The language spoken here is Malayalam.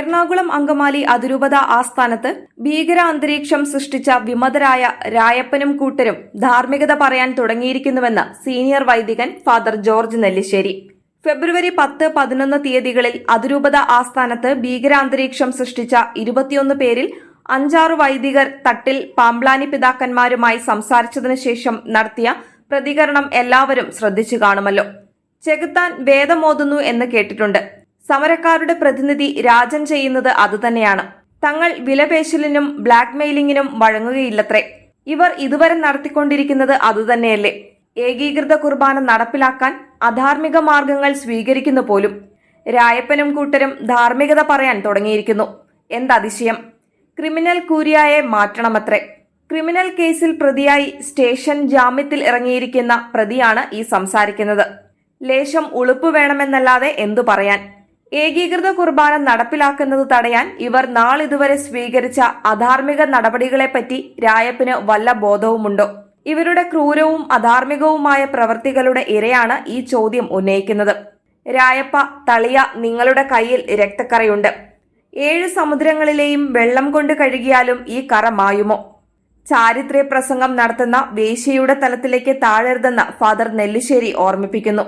എറണാകുളം അങ്കമാലി അതിരൂപത ആസ്ഥാനത്ത് ഭീകര അന്തരീക്ഷം സൃഷ്ടിച്ച വിമതരായ രായപ്പനും കൂട്ടരും ധാർമ്മികത പറയാൻ തുടങ്ങിയിരിക്കുന്നുവെന്ന് സീനിയർ വൈദികൻ ഫാദർ ജോർജ് നെല്ലിശ്ശേരി. ഫെബ്രുവരി 10, 11 തീയതികളിൽ അതിരൂപത ആസ്ഥാനത്ത് ഭീകരാന്തരീക്ഷം സൃഷ്ടിച്ച 21 പേരിൽ 5-6 വൈദികർ തട്ടിൽ പാമ്പ്ലാനി പിതാക്കന്മാരുമായി സംസാരിച്ചതിനു ശേഷം നടത്തിയ പ്രതികരണം എല്ലാവരും ശ്രദ്ധിച്ചു കാണുമല്ലോ. ചെകുത്താൻ വേദമോതുന്നു എന്ന് കേട്ടിട്ടുണ്ട്. സമരക്കാരുടെ പ്രതിനിധി രാജൻ ചെയ്യുന്നത് അതുതന്നെയാണ്. തങ്ങൾ വിലപേശലിനും ബ്ലാക്ക് മെയിലിംഗിനും വഴങ്ങുകയില്ലത്രേ. ഇവർ ഇതുവരെ നടത്തിക്കൊണ്ടിരിക്കുന്നത് അതുതന്നെയല്ലേ. ഏകീകൃത കുർബാന നടപ്പിലാക്കാൻ അധാർമിക മാർഗങ്ങൾ സ്വീകരിക്കുന്നു പോലും. രായപ്പനും കൂട്ടരും ധാർമ്മികത പറയാൻ തുടങ്ങിയിരിക്കുന്നു. എന്തതിശയം! ക്രിമിനൽ കൂരിയായെ മാറ്റണമത്രേ. ക്രിമിനൽ കേസിൽ പ്രതിയായി സ്റ്റേഷൻ ജാമ്യത്തിൽ ഇറങ്ങിയിരിക്കുന്ന പ്രതിയാണ് ഈ സംസാരിക്കുന്നത്. ലേശം ഉളുപ്പ് വേണമെന്നല്ലാതെ എന്തു പറയാൻ. ഏകീകൃത കുർബാന നടപ്പിലാക്കുന്നത് തടയാൻ ഇവർ നാളിതുവരെ സ്വീകരിച്ച അധാർമിക നടപടികളെപ്പറ്റി രായപ്പന് വല്ല ബോധവുമുണ്ടോ? ഇവരുടെ ക്രൂരവും അധാർമികവുമായ പ്രവൃത്തികളുടെ ഇരയാണ് ഈ ചോദ്യം ഉന്നയിക്കുന്നത്. രായപ്പ, തളിയ, നിങ്ങളുടെ കയ്യിൽ രക്തക്കറയുണ്ട്. 7 സമുദ്രങ്ങളിലെയും വെള്ളം കൊണ്ട് കഴുകിയാലും ഈ കറ മായുമോ? ചാരിത്ര്യ പ്രസംഗം നടത്തുന്ന വേശ്യയുടെ തലത്തിലേക്ക് താഴരുതെന്ന് ഫാദർ നെല്ലിശ്ശേരി ഓർമ്മിപ്പിക്കുന്നു.